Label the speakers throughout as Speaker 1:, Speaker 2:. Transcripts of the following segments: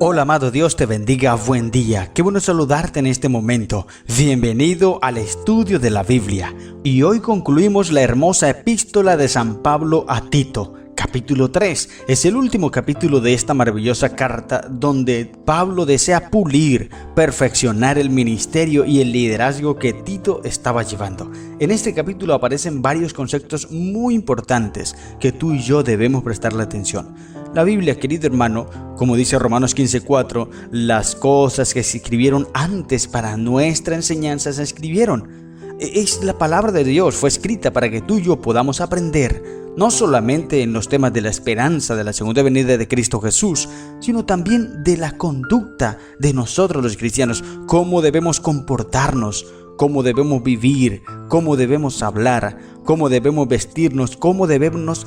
Speaker 1: Hola amado, Dios te bendiga, buen día. Qué bueno saludarte en este momento. Bienvenido al estudio de la Biblia. Y hoy concluimos la hermosa epístola de San Pablo a Tito. Capítulo 3 es el último capítulo de esta maravillosa carta donde Pablo desea pulir, perfeccionar el ministerio y el liderazgo que Tito estaba llevando. En este capítulo aparecen varios conceptos muy importantes que tú y yo debemos prestarle atención. La Biblia, querido hermano, como dice Romanos 15:4, las cosas que se escribieron antes para nuestra enseñanza se escribieron. Es la palabra de Dios, fue escrita para que tú y yo podamos aprender, no solamente en los temas de la esperanza de la segunda venida de Cristo Jesús, sino también de la conducta de nosotros los cristianos, cómo debemos comportarnos, cómo debemos vivir, cómo debemos hablar, cómo debemos vestirnos, cómo debemos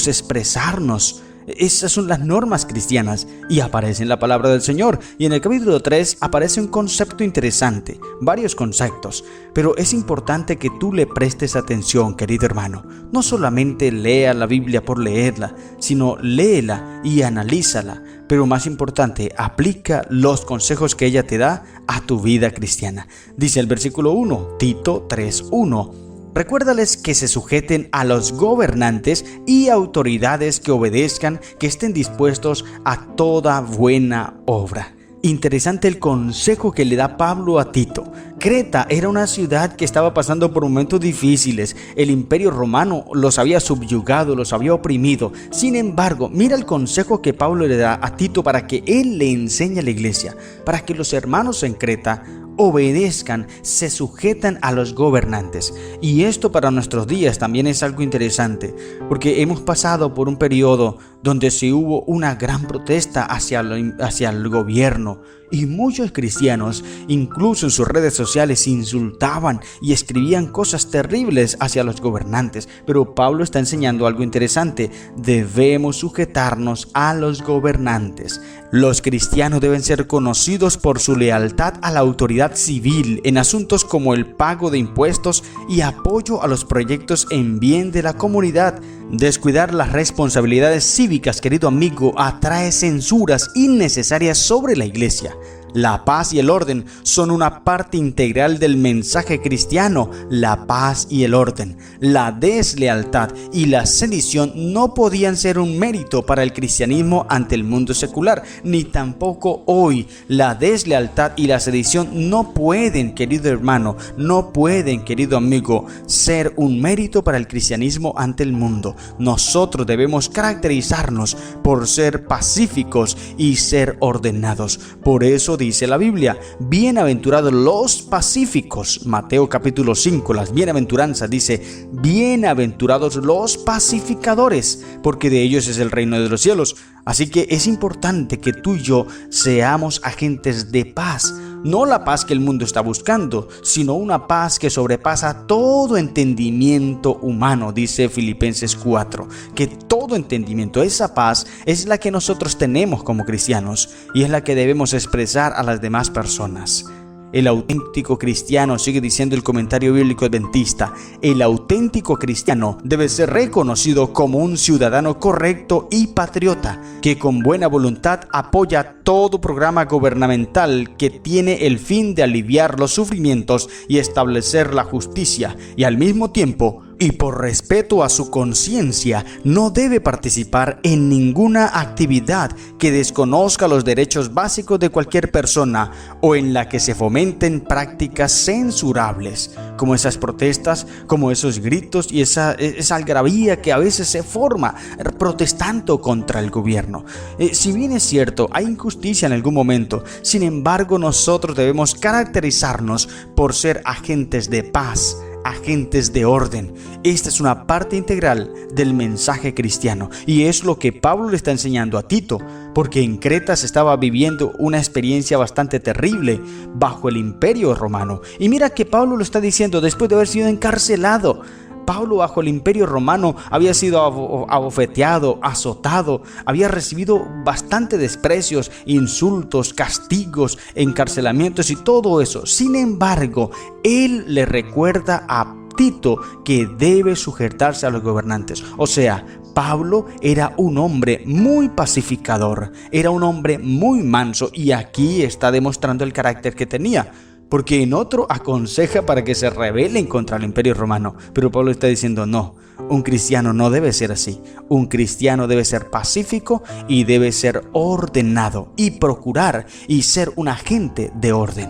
Speaker 1: expresarnos. Esas son las normas cristianas y aparece en la palabra del Señor. Y en el capítulo 3 aparece un concepto interesante, varios conceptos, pero es importante que tú le prestes atención, querido hermano. No solamente lea la Biblia por leerla, sino léela y analízala. Pero más importante, aplica los consejos que ella te da a tu vida cristiana. Dice el versículo 1, Tito 3:1. Recuérdales que se sujeten a los gobernantes y autoridades, que obedezcan, que estén dispuestos a toda buena obra. Interesante el consejo que le da Pablo a Tito. Creta era una ciudad que estaba pasando por momentos difíciles. El imperio romano los había subyugado, los había oprimido. Sin embargo, mira el consejo que Pablo le da a Tito para que él le enseñe a la iglesia, para que los hermanos en Creta obedezcan, se sujetan a los gobernantes. Y esto para nuestros días también es algo interesante, porque hemos pasado por un periodo donde se hubo una gran protesta hacia el gobierno, y muchos cristianos, incluso en sus redes sociales, insultaban y escribían cosas terribles hacia los gobernantes. Pero Pablo está enseñando algo interesante: debemos sujetarnos a los gobernantes. Los cristianos deben ser conocidos por su lealtad a la autoridad civil en asuntos como el pago de impuestos y apoyo a los proyectos en bien de la comunidad. Descuidar las responsabilidades cívicas, querido amigo, atrae censuras innecesarias sobre la iglesia. La paz y el orden son una parte integral del mensaje cristiano. La paz y el orden, la deslealtad y la sedición no podían ser un mérito para el cristianismo ante el mundo secular, ni tampoco hoy. La deslealtad y la sedición no pueden, querido hermano, no pueden, querido amigo, ser un mérito para el cristianismo ante el mundo. Nosotros debemos caracterizarnos por ser pacíficos y ser ordenados. Por eso dice la Biblia: bienaventurados los pacíficos. Mateo capítulo 5, las bienaventuranzas, dice: bienaventurados los pacificadores, porque de ellos es el reino de los cielos. Así que es importante que tú y yo seamos agentes de paz. No la paz que el mundo está buscando, sino una paz que sobrepasa todo entendimiento humano, dice Filipenses 4, que todo entendimiento, esa paz es la que nosotros tenemos como cristianos y es la que debemos expresar a las demás personas. El auténtico cristiano, sigue diciendo el comentario bíblico adventista, el auténtico cristiano debe ser reconocido como un ciudadano correcto y patriota, que con buena voluntad apoya todo programa gubernamental que tiene el fin de aliviar los sufrimientos y establecer la justicia, y al mismo tiempo, y por respeto a su conciencia, no debe participar en ninguna actividad que desconozca los derechos básicos de cualquier persona o en la que se fomenten prácticas censurables, como esas protestas, como esos gritos y esa algarabía que a veces se forma protestando contra el gobierno. Si bien es cierto, hay injusticia en algún momento, sin embargo nosotros debemos caracterizarnos por ser agentes de paz, agentes de orden. Esta es una parte integral del mensaje cristiano y es lo que Pablo le está enseñando a Tito, porque en Creta se estaba viviendo una experiencia bastante terrible bajo el imperio romano. Y mira que Pablo lo está diciendo después de haber sido encarcelado. Pablo, bajo el imperio romano, había sido abofeteado, azotado, había recibido bastante desprecios, insultos, castigos, encarcelamientos y todo eso. Sin embargo, él le recuerda a Tito que debe sujetarse a los gobernantes. O sea, Pablo era un hombre muy pacificador, era un hombre muy manso, y aquí está demostrando el carácter que tenía. Porque en otro aconseja para que se rebelen contra el imperio romano. Pero Pablo está diciendo no, un cristiano no debe ser así. Un cristiano debe ser pacífico y debe ser ordenado y procurar y ser un agente de orden.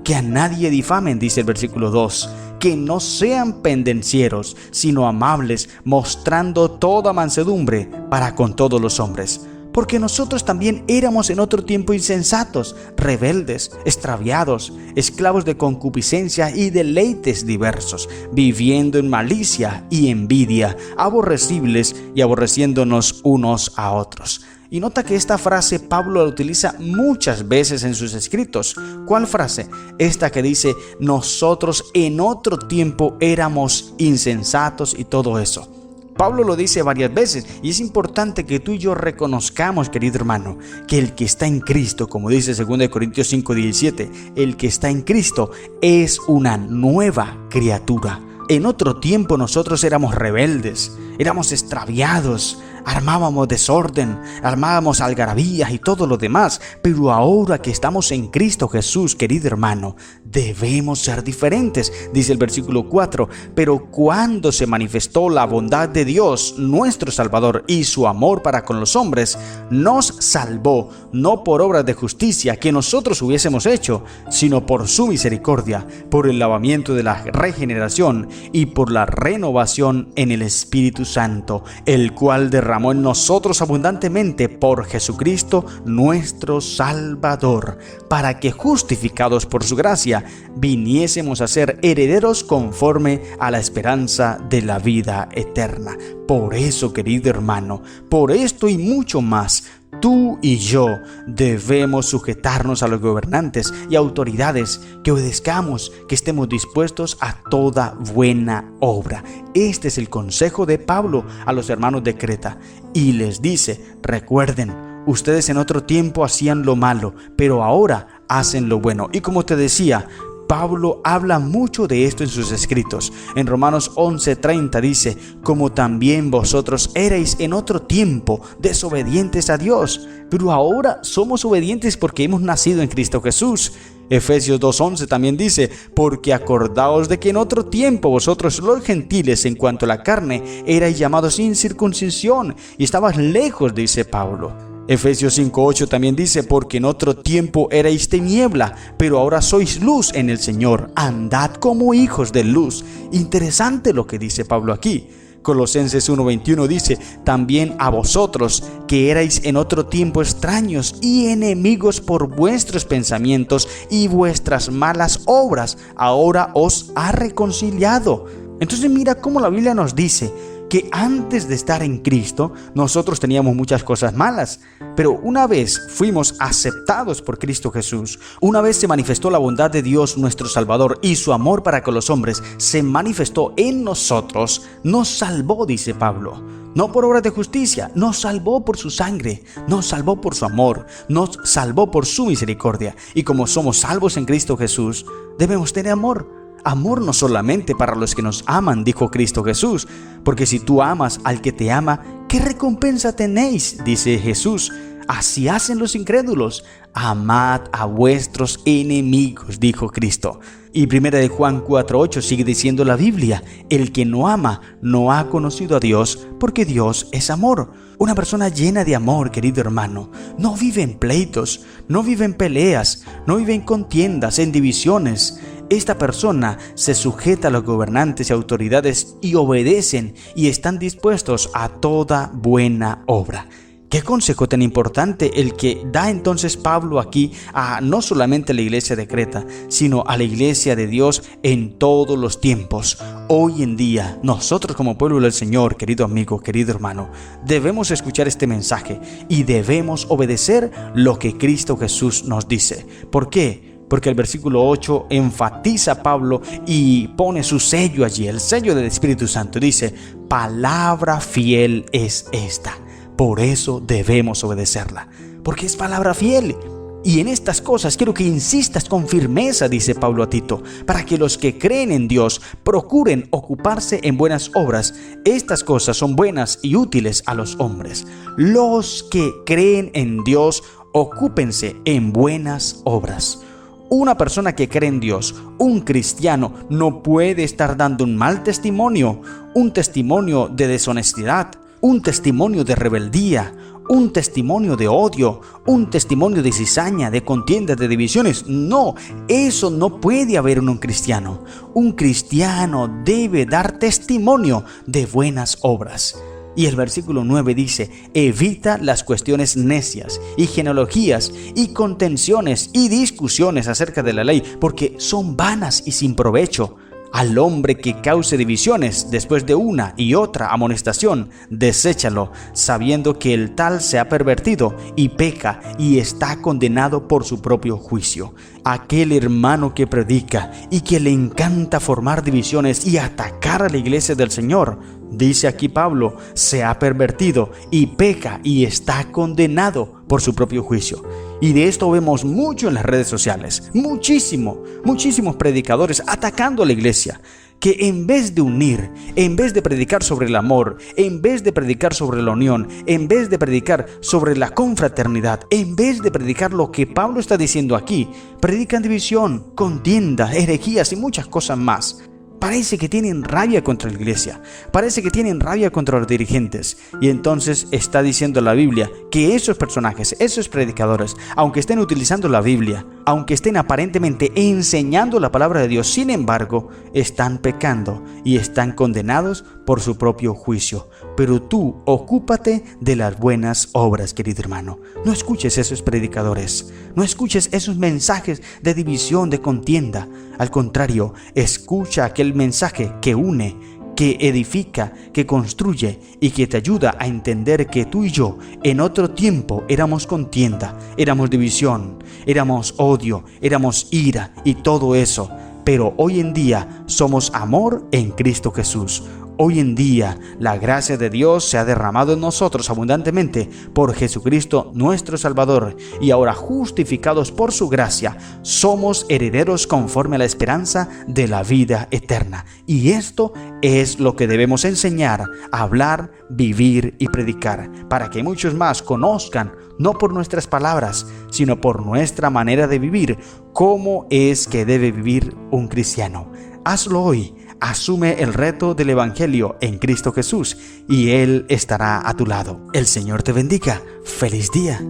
Speaker 1: Que a nadie difamen, dice el versículo 2. Que no sean pendencieros, sino amables, mostrando toda mansedumbre para con todos los hombres. Porque nosotros también éramos en otro tiempo insensatos, rebeldes, extraviados, esclavos de concupiscencia y deleites diversos, viviendo en malicia y envidia, aborrecibles y aborreciéndonos unos a otros. Y nota que esta frase Pablo la utiliza muchas veces en sus escritos. ¿Cuál frase? Esta que dice, nosotros en otro tiempo éramos insensatos y todo eso. Pablo lo dice varias veces, y es importante que tú y yo reconozcamos, querido hermano, que el que está en Cristo, como dice 2 Corintios 5:17, el que está en Cristo es una nueva criatura. En otro tiempo nosotros éramos rebeldes, éramos extraviados, armábamos desorden, armábamos algarabías y todo lo demás, pero ahora que estamos en Cristo Jesús, querido hermano, debemos ser diferentes, dice el versículo 4, pero cuando se manifestó la bondad de Dios, nuestro Salvador, y su amor para con los hombres, nos salvó, no por obras de justicia que nosotros hubiésemos hecho, sino por su misericordia, por el lavamiento de la regeneración y por la renovación en el Espíritu Santo, el cual derramó en nosotros abundantemente por Jesucristo nuestro Salvador, para que justificados por su gracia, viniésemos a ser herederos conforme a la esperanza de la vida eterna. Por eso, querido hermano, por esto y mucho más, tú y yo debemos sujetarnos a los gobernantes y autoridades, que obedezcamos, que estemos dispuestos a toda buena obra. Este es el consejo de Pablo a los hermanos de Creta, y les dice, recuerden, ustedes en otro tiempo hacían lo malo, pero ahora hacen lo bueno. Y como te decía, Pablo habla mucho de esto en sus escritos. En Romanos 11:30 dice, como también vosotros erais en otro tiempo desobedientes a Dios, pero ahora somos obedientes porque hemos nacido en Cristo Jesús. Efesios 2:11 también dice, porque acordaos de que en otro tiempo vosotros los gentiles en cuanto a la carne erais llamados sin circuncisión y estabas lejos, dice Pablo. Efesios 5:8 también dice, porque en otro tiempo erais tiniebla, pero ahora sois luz en el Señor, andad como hijos de luz. Interesante lo que dice Pablo aquí. Colosenses 1:21 dice, también a vosotros, que erais en otro tiempo extraños y enemigos por vuestros pensamientos y vuestras malas obras, ahora os ha reconciliado. Entonces mira cómo la Biblia nos dice que antes de estar en Cristo, nosotros teníamos muchas cosas malas, pero una vez fuimos aceptados por Cristo Jesús, una vez se manifestó la bondad de Dios nuestro Salvador y su amor para con los hombres se manifestó en nosotros, nos salvó, dice Pablo. No por obras de justicia, nos salvó por su sangre, nos salvó por su amor, nos salvó por su misericordia. Y como somos salvos en Cristo Jesús, debemos tener amor. Amor no solamente para los que nos aman, dijo Cristo Jesús, porque si tú amas al que te ama, ¿qué recompensa tenéis? Dice Jesús. Así hacen los incrédulos. Amad a vuestros enemigos, dijo Cristo. Y 1 de Juan 4:8 sigue diciendo la Biblia, el que no ama no ha conocido a Dios, porque Dios es amor. Una persona llena de amor, querido hermano, no vive en pleitos, no vive en peleas, no vive en contiendas, en divisiones. Esta persona se sujeta a los gobernantes y autoridades y obedecen y están dispuestos a toda buena obra. ¿Qué consejo tan importante el que da entonces Pablo aquí a no solamente la iglesia de Creta, sino a la iglesia de Dios en todos los tiempos? Hoy en día, nosotros como pueblo del Señor, querido amigo, querido hermano, debemos escuchar este mensaje y debemos obedecer lo que Cristo Jesús nos dice. ¿Por qué? Porque el versículo 8 enfatiza a Pablo y pone su sello allí, el sello del Espíritu Santo. Dice, palabra fiel es esta. Por eso debemos obedecerla, porque es palabra fiel. Y en estas cosas quiero que insistas con firmeza, dice Pablo a Tito, para que los que creen en Dios procuren ocuparse en buenas obras. Estas cosas son buenas y útiles a los hombres. Los que creen en Dios, ocúpense en buenas obras. Una persona que cree en Dios, un cristiano, no puede estar dando un mal testimonio, un testimonio de deshonestidad, un testimonio de rebeldía, un testimonio de odio, un testimonio de cizaña, de contiendas, de divisiones. No, eso no puede haber en un cristiano. Un cristiano debe dar testimonio de buenas obras. Y el versículo 9 dice: evita las cuestiones necias y genealogías y contenciones y discusiones acerca de la ley, porque son vanas y sin provecho. Al hombre que cause divisiones después de una y otra amonestación, deséchalo, sabiendo que el tal se ha pervertido y peca y está condenado por su propio juicio. Aquel hermano que predica y que le encanta formar divisiones y atacar a la iglesia del Señor, dice aquí Pablo, se ha pervertido y peca y está condenado por su propio juicio. Y de esto vemos mucho en las redes sociales, muchísimos predicadores atacando a la iglesia, que en vez de unir, en vez de predicar sobre el amor, en vez de predicar sobre la unión, en vez de predicar sobre la confraternidad, en vez de predicar lo que Pablo está diciendo aquí, predican división, contienda, herejías y muchas cosas más. Parece que tienen rabia contra la iglesia, parece que tienen rabia contra los dirigentes. Y entonces está diciendo la Biblia que esos personajes, esos predicadores, aunque estén utilizando la Biblia, aunque estén aparentemente enseñando la palabra de Dios, sin embargo, están pecando y están condenados por su propio juicio. Pero tú ocúpate de las buenas obras, querido hermano. No escuches esos predicadores, no escuches esos mensajes de división, de contienda. Al contrario, escucha aquel mensaje que une, que edifica, que construye y que te ayuda a entender que tú y yo en otro tiempo éramos contienda, éramos división, éramos odio, éramos ira y todo eso. Pero hoy en día somos amor en Cristo Jesús. Hoy en día la gracia de Dios se ha derramado en nosotros abundantemente por Jesucristo nuestro Salvador, y ahora justificados por su gracia somos herederos conforme a la esperanza de la vida eterna. Y esto es lo que debemos enseñar, hablar, vivir y predicar, para que muchos más conozcan, no por nuestras palabras, sino por nuestra manera de vivir, cómo es que debe vivir un cristiano. Hazlo hoy. Asume el reto del Evangelio en Cristo Jesús y Él estará a tu lado. El Señor te bendiga. ¡Feliz día!